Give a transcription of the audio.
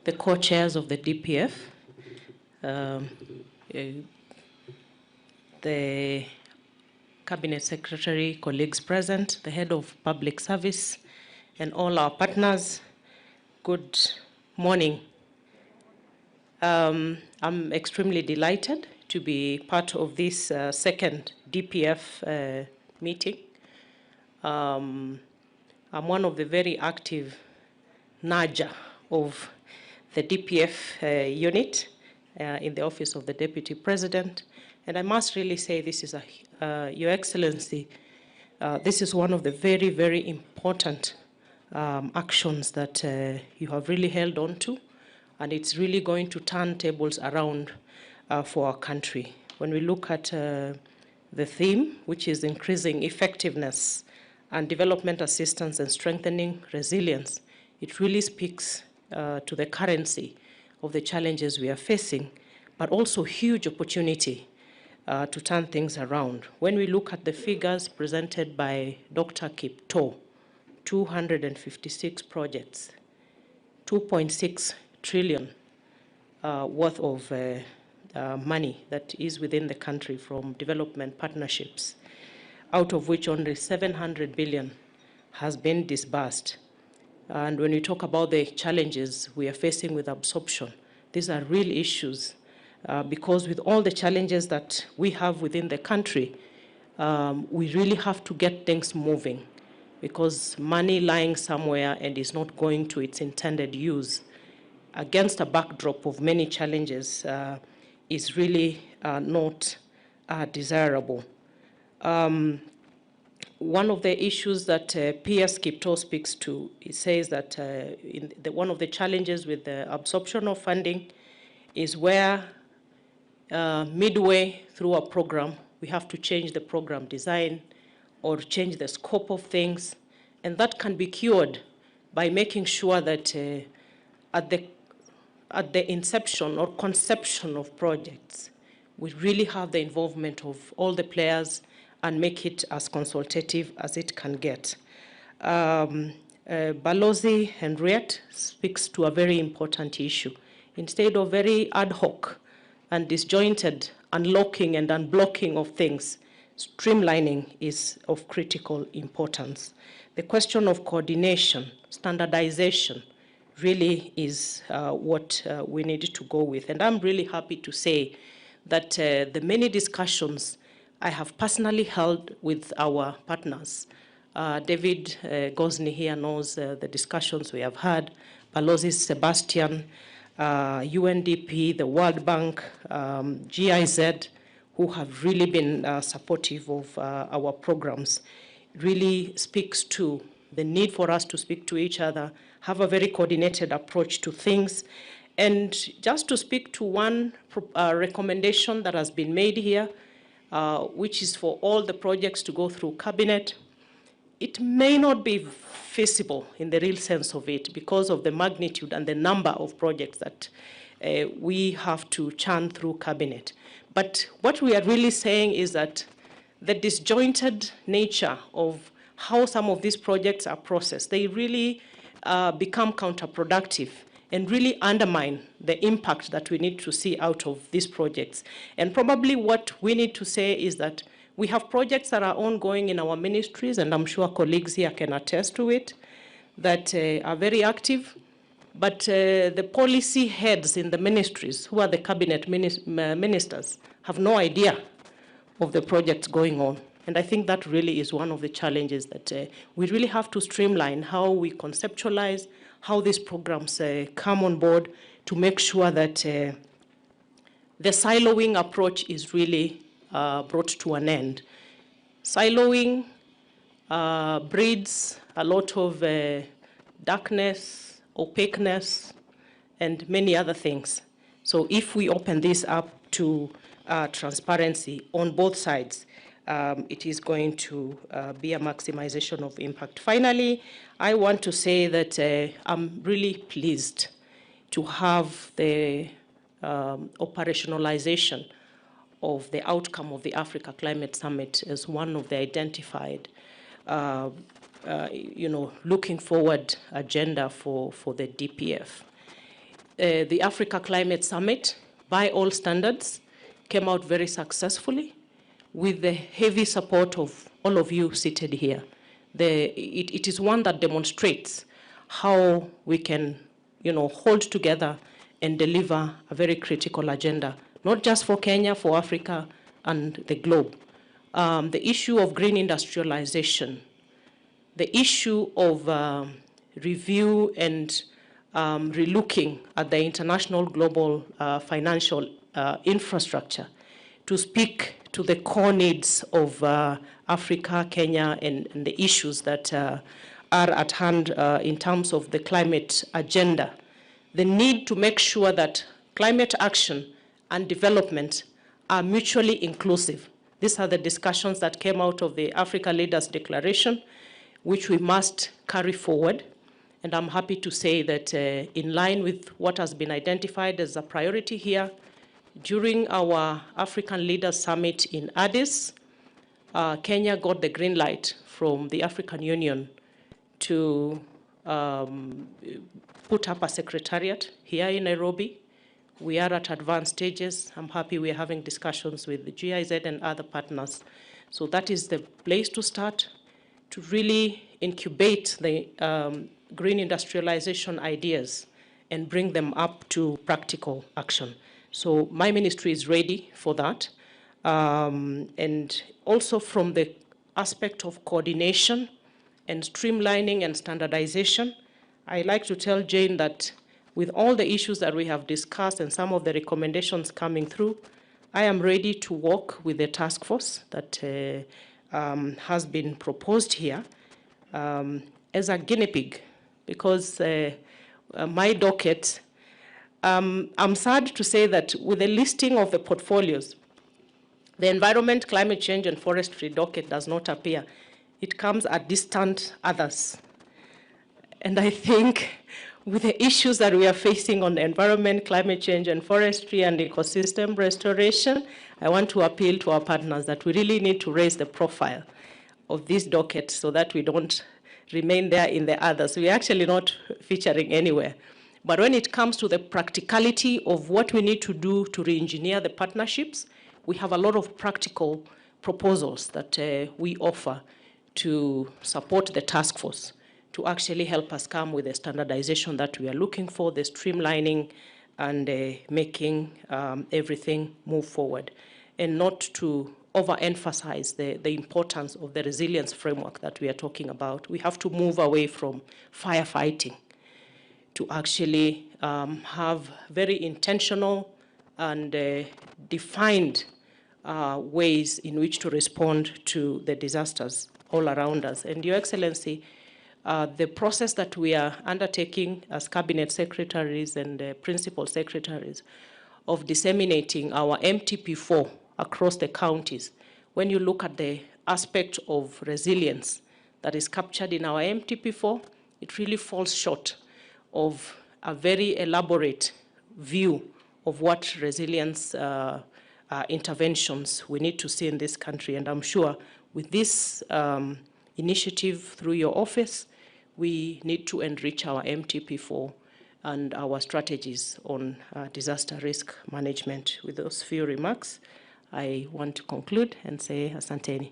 the co-chairs of the DPF, the Cabinet Secretary, colleagues present, the Head of Public Service, and all our partners, good morning. I'm extremely delighted to be part of this second DPF meeting. I'm one of the very active NAJA of the DPF unit in the Office of the Deputy President. And I must really say this is, Your Excellency, this is one of the very, very important actions that you have really held on to, and it's really going to turn tables around for our country. When we look at the theme, which is increasing effectiveness and development assistance and strengthening resilience, it really speaks to the currency of the challenges we are facing, but also huge opportunity to turn things around. When we look at the figures presented by Dr. Kipto, 256 projects, 2.6 trillion worth of money that is within the country from development partnerships, out of which only 700 billion has been disbursed. And when we talk about the challenges we are facing with absorption, these are real issues because with all the challenges that we have within the country, we really have to get things moving, because money lying somewhere and is not going to its intended use against a backdrop of many challenges is really not desirable. One of the issues that PS Kipto speaks to, it says that one of the challenges with the absorption of funding is where midway through a program, we have to change the program design or change the scope of things. And that can be cured by making sure that at the inception or conception of projects, we really have the involvement of all the players and make it as consultative as it can get. Balozi Henriette speaks to a very important issue. Instead of very ad hoc and disjointed unlocking and unblocking of things, streamlining is of critical importance. The question of coordination, standardization, really is what we need to go with. And I'm really happy to say that the many discussions I have personally held with our partners, David Gosney here knows the discussions we have had, Balozi Sebastian, UNDP, the World Bank, GIZ, who have really been supportive of our programs, really speaks to the need for us to speak to each other, have a very coordinated approach to things. And just to speak to one recommendation that has been made here, which is for all the projects to go through cabinet, it may not be feasible in the real sense of it because of the magnitude and the number of projects that we have to churn through cabinet. But what we are really saying is that the disjointed nature of how some of these projects are processed, they really become counterproductive and really undermine the impact that we need to see out of these projects. And probably what we need to say is that we have projects that are ongoing in our ministries, and I'm sure colleagues here can attest to it, that are very active. But the policy heads in the ministries, who are the cabinet ministers, have no idea of the projects going on. And I think that really is one of the challenges that we really have to streamline how we conceptualize, how these programs come on board to make sure that the siloing approach is really brought to an end. Siloing breeds a lot of darkness, opaqueness, and many other things. So if we open this up to transparency on both sides, it is going to be a maximization of impact. Finally, I want to say that I'm really pleased to have the operationalization of the outcome of the Africa Climate Summit as one of the identified, looking forward agenda for the DPF. The Africa Climate Summit, by all standards, came out very successfully with the heavy support of all of you seated here. It is one that demonstrates how we can, hold together and deliver a very critical agenda, not just for Kenya, for Africa and the globe. The issue of green industrialization, the issue of review and relooking at the international global financial infrastructure to speak to the core needs of Africa, Kenya, and the issues that are at hand in terms of the climate agenda. The need to make sure that climate action and development are mutually inclusive. These are the discussions that came out of the Africa Leaders Declaration, which we must carry forward. And I'm happy to say that in line with what has been identified as a priority here, during our African Leaders Summit in Addis, Kenya got the green light from the African Union to put up a secretariat here in Nairobi. We are at advanced stages. I'm happy we're having discussions with the GIZ and other partners. So that is the place to start to really incubate the green industrialization ideas and bring them up to practical action. So my ministry is ready for that. And also from the aspect of coordination and streamlining and standardization, I like to tell Jane that with all the issues that we have discussed and some of the recommendations coming through, I am ready to work with the task force that has been proposed here as a guinea pig, because my docket, I'm sad to say that with the listing of the portfolios, the environment, climate change, and forestry docket does not appear. It comes at distant others. And I think with the issues that we are facing on the environment, climate change, and forestry and ecosystem restoration, I want to appeal to our partners that we really need to raise the profile of this docket so that we don't remain there in the others. We're actually not featuring anywhere. But when it comes to the practicality of what we need to do to re-engineer the partnerships, we have a lot of practical proposals that we offer to support the task force to actually help us come with the standardization that we are looking for, the streamlining and making everything move forward, and not to overemphasize the importance of the resilience framework that we are talking about. We have to move away from firefighting to actually have very intentional and defined ways in which to respond to the disasters all around us. And Your Excellency, the process that we are undertaking as cabinet secretaries and principal secretaries of disseminating our MTP4 across the counties, when you look at the aspect of resilience that is captured in our MTP4, it really falls short of a very elaborate view of what resilience interventions we need to see in this country. And I'm sure with this initiative through your office, we need to enrich our MTP4 and our strategies on disaster risk management. With those few remarks, I want to conclude and say asanteni.